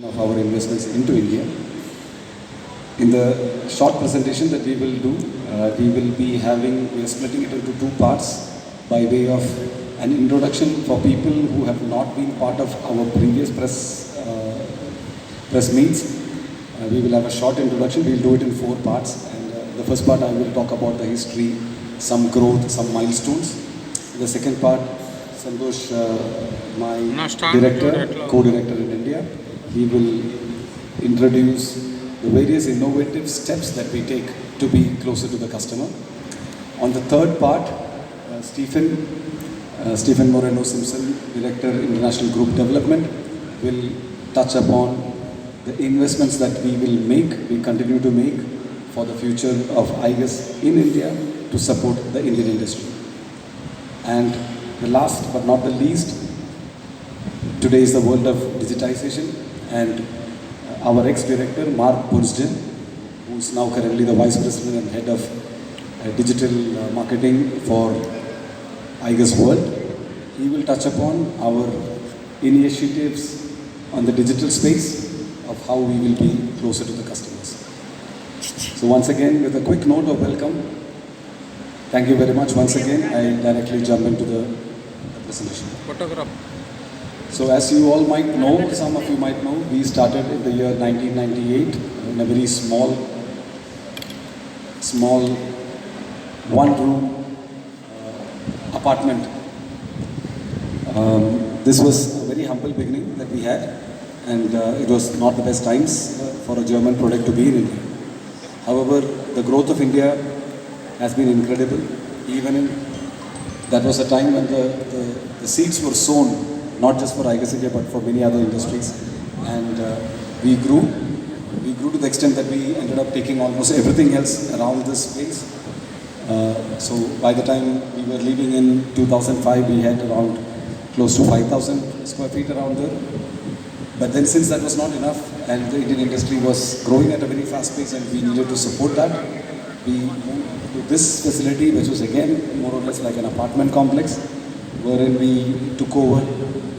of our investments into India. In the short presentation that we will do, we are splitting it into two parts by way of an introduction for people who have not been part of our previous press meets. We will have a short introduction. We will do it in four parts. And the first part I will talk about the history, some growth, some milestones. The second part, Santosh, my director, co-director in India, he will introduce the various innovative steps that we take to be closer to the customer. On the third part, Stephen Moreno Simpson, Director International Group Development, will touch upon the investments that we continue to make for the future of IGUS in India to support the Indian industry. And the last but not the least, today is the world of digitization, and our ex-director, Mark Bursden, who is now currently the Vice President and Head of Digital Marketing for IGUS World, he will touch upon our initiatives on the digital space of how we will be closer to the customers. So once again, with a quick note of welcome, thank you very much. Once again, I directly jump into the presentation. Photograph. So as you all might know, some of you might know, we started in the year 1998 in a very small one-room apartment. This was a very humble beginning that we had, and it was not the best times for a German product to be in India. However, the growth of India has been incredible. That was a time when the seeds were sown, not just for IGUS India but for many other industries, and we grew to the extent that we ended up taking almost everything else around this place. So by the time we were leaving in 2005, we had around close to 5,000 square feet around there. But then since that was not enough and the Indian industry was growing at a very fast pace and we needed to support that, we moved to this facility, which was again more or less like an apartment complex, wherein we took over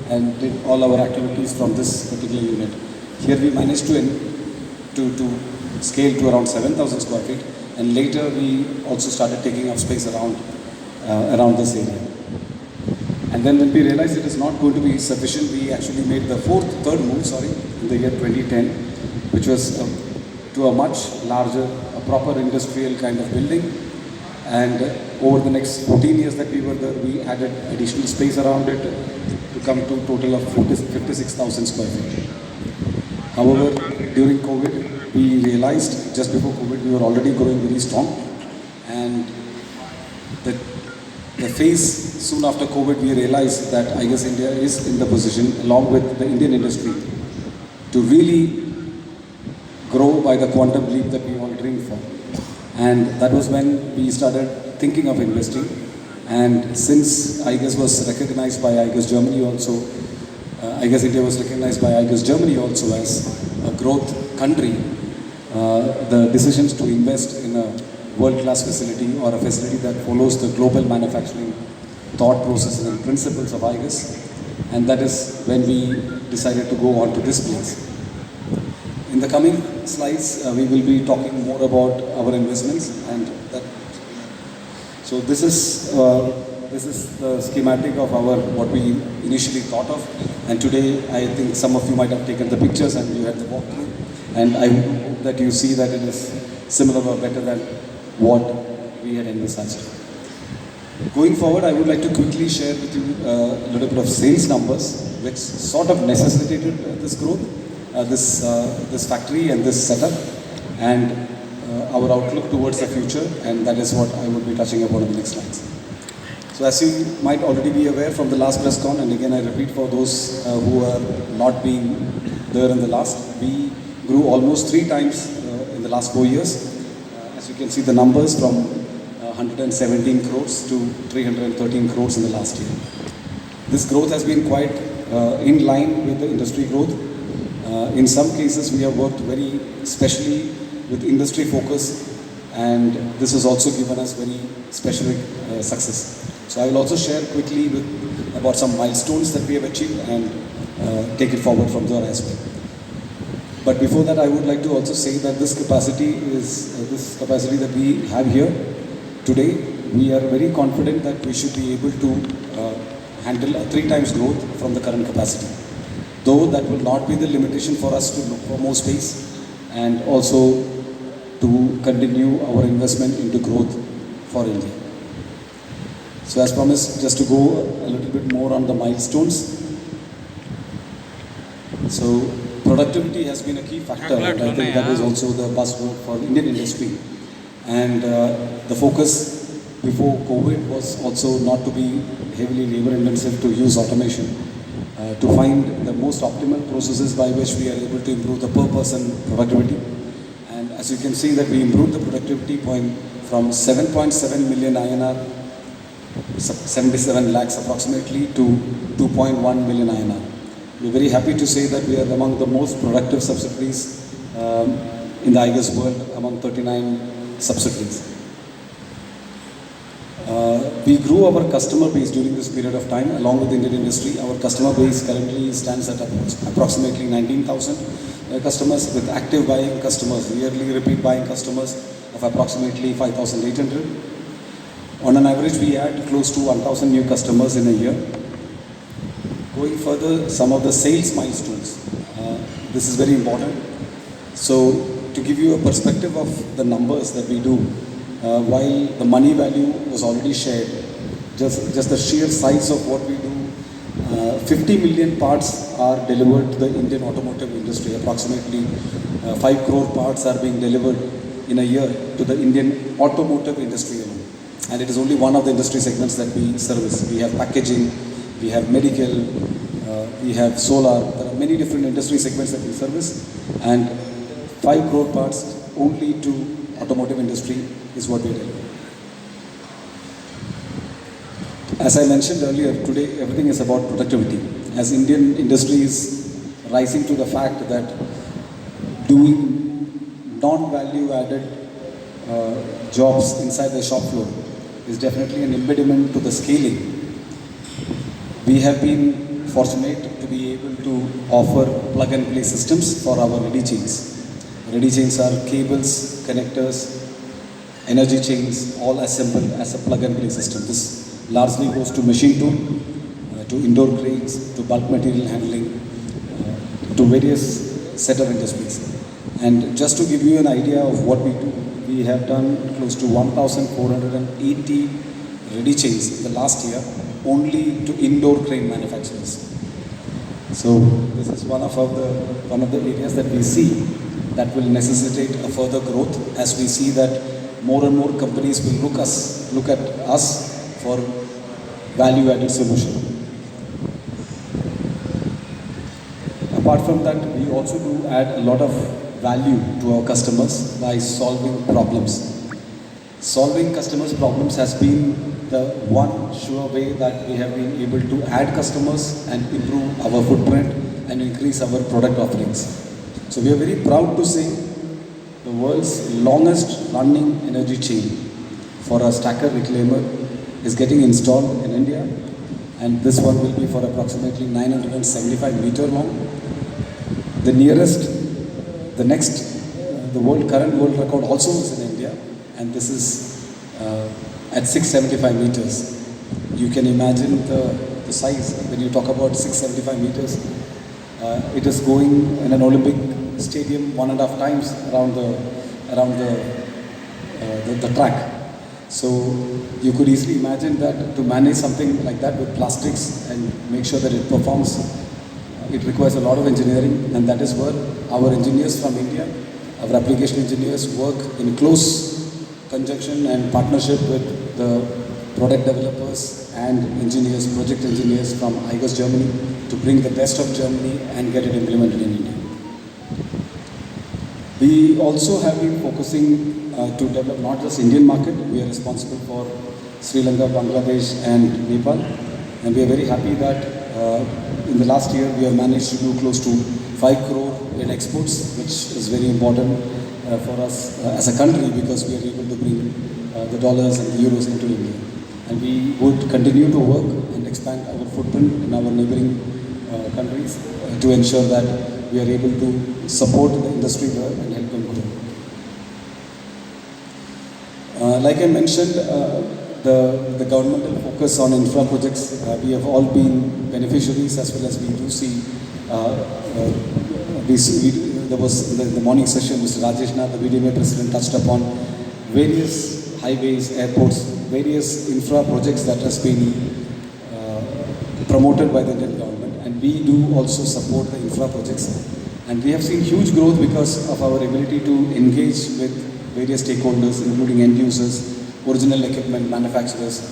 and did all our activities from this particular unit. Here we managed to scale to around 7,000 square feet, and later we also started taking up space around this area. And then when we realized it is not going to be sufficient, we actually made the third move, in the year 2010, which was to a much larger, a proper industrial kind of building. And over the next 14 years that we were there, we added additional space around it to come to a total of 56,000 square feet. However, during COVID, we realized, just before COVID, we were already growing very strong. And the phase soon after COVID, we realized that IGUS India is in the position, along with the Indian industry, to really grow by the quantum leap that we all dreamed for. And that was when we started thinking of investing. And since IGUS was recognized by IGUS Germany also, IGUS India was recognized by IGUS Germany also as a growth country, the decisions to invest in a world-class facility or a facility that follows the global manufacturing thought processes and principles of IGUS. And that is when we decided to go on to this place. In the coming slides, we will be talking more about our investments, and so this is the schematic of what we initially thought of. And today, I think some of you might have taken the pictures and you had the walkthrough, and I hope that you see that it is similar or better than what we had envisaged. Going forward, I would like to quickly share with you a little bit of sales numbers, which sort of necessitated this growth. This factory and this setup, and our outlook towards the future, and that is what I will be touching upon in the next slides. So as you might already be aware from the last press con, and again I repeat for those who are not being there in the last, we grew almost 3 times in the last 4 years. As you can see the numbers from 117 crores to 313 crores in the last year. This growth has been quite in line with the industry growth. In some cases, we have worked very specially with industry focus, and this has also given us very specific success. So I will also share quickly about some milestones that we have achieved and take it forward from there as well. But before that, I would like to also say that this capacity that we have here today. We are very confident that we should be able to handle a 3 times growth from the current capacity. Though that will not be the limitation for us to look for more space and also to continue our investment into growth for India. So as promised, just to go a little bit more on the milestones. So productivity has been a key factor, and I think that is also the buzzword for Indian industry. And the focus before COVID was also not to be heavily labor intensive, to use automation, to find the most optimal processes by which we are able to improve the per person productivity. And as you can see that we improved the productivity point from 7.7 million INR, 77 lakhs approximately, to 2.1 million INR. We're very happy to say that we are among the most productive subsidiaries in the IGUS world, among 39 subsidiaries. We grew our customer base during this period of time along with the Indian industry. Our customer base currently stands at approximately 19,000 customers, with active buying customers, yearly repeat buying customers of approximately 5,800. On an average, we add close to 1,000 new customers in a year. Going further, some of the sales milestones. This is very important. So, to give you a perspective of the numbers that we do, while the money value was already shared, just the sheer size of what we do, 50 million parts are delivered to the Indian automotive industry. Approximately 5 crore parts are being delivered in a year to the Indian automotive industry alone. And it is only one of the industry segments that we service. We have packaging, we have medical, we have solar. There are many different industry segments that we service, and 5 crore parts only to automotive industry is what we do. As I mentioned earlier, today everything is about productivity. As Indian industry is rising to the fact that doing non-value added jobs inside the shop floor is definitely an impediment to the scaling. We have been fortunate to be able to offer plug-and-play systems for our ready chains. Ready chains are cables, connectors, energy chains, all assembled as a plug-and-play system. This largely goes to machine tool, to indoor cranes, to bulk material handling, to various set of industries. And just to give you an idea of what we do, we have done close to 1,480 ready chains in the last year, only to indoor crane manufacturers. So this is one of the areas that we see that will necessitate a further growth, as we see that more and more companies will look at us for value-added solution. Apart from that, we also do add a lot of value to our customers by solving problems. Solving customers' problems has been the one sure way that we have been able to add customers and improve our footprint and increase our product offerings. So we are very proud to say the world's longest running energy chain for a stacker reclaimer is getting installed in India, and this one will be for approximately 975 meter long. The current world record also is in India, and this is at 675 meters. You can imagine the size when you talk about 675 meters. It is going in an Olympic stadium 1.5 times around the track. So you could easily imagine that to manage something like that with plastics and make sure that it performs, it requires a lot of engineering, and that is where our engineers from India, our application engineers, work in close conjunction and partnership with the product developers and engineers, project engineers from IGUS Germany, to bring the best of Germany and get it implemented in India. We also have been focusing to develop not just Indian market. We are responsible for Sri Lanka, Bangladesh and Nepal, and we are very happy that in the last year we have managed to do close to 5 crore in exports, which is very important for us as a country, because we are able to bring the dollars and the euros into India. And we would continue to work and expand our footprint in our neighboring countries to ensure that we are able to support the industry there and help them grow. Like I mentioned, the governmental focus on infra projects, we have all been beneficiaries, as well as we do see. There was in the morning session, Mr. Rajesh Nath, the VDMA president, touched upon various highways, airports, various infra projects that has been promoted by the Indian government, and we do also support the infra projects. And we have seen huge growth because of our ability to engage with various stakeholders, including end users, original equipment manufacturers,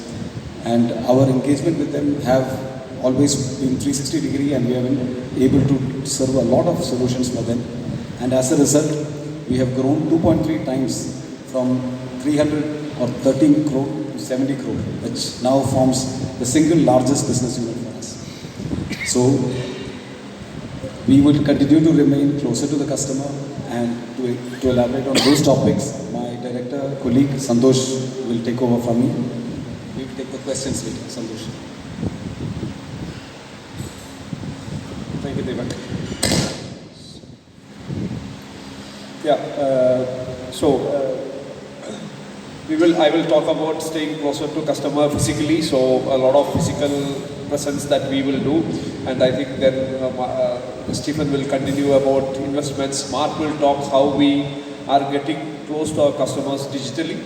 and our engagement with them have always been 360 degree, and we have been able to serve a lot of solutions for them. And as a result, we have grown 2.3 times from 300 or 13 crore to 70 crore, which now forms the single largest business unit for us. So we will continue to remain closer to the customer, and to elaborate on those topics, my director colleague Santosh will take over from me. We will take the questions later. Santosh. Thank you, Deepak. Yeah, I will talk about staying closer to customer physically. So a lot of physical presence that we will do, and I think then Stephen will continue about investments. Mark will talk how we are getting close to our customers digitally.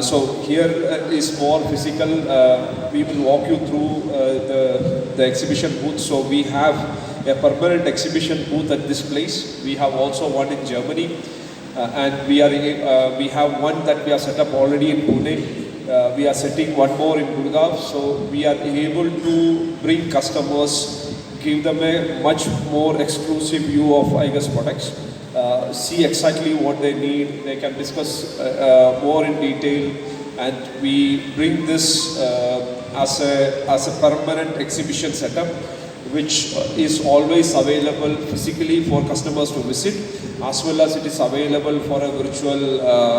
So here is more physical. We will walk you through the exhibition booth. So we have a permanent exhibition booth at this place. We have also one in Germany, and we have one that we are set up already in Pune. We are setting one more in Gurgaon. So we are able to bring customers, give them a much more exclusive view of iGUS products. See exactly what they need. They can discuss more in detail, and we bring this as a permanent exhibition setup, which is always available physically for customers to visit, as well as it is available for a virtual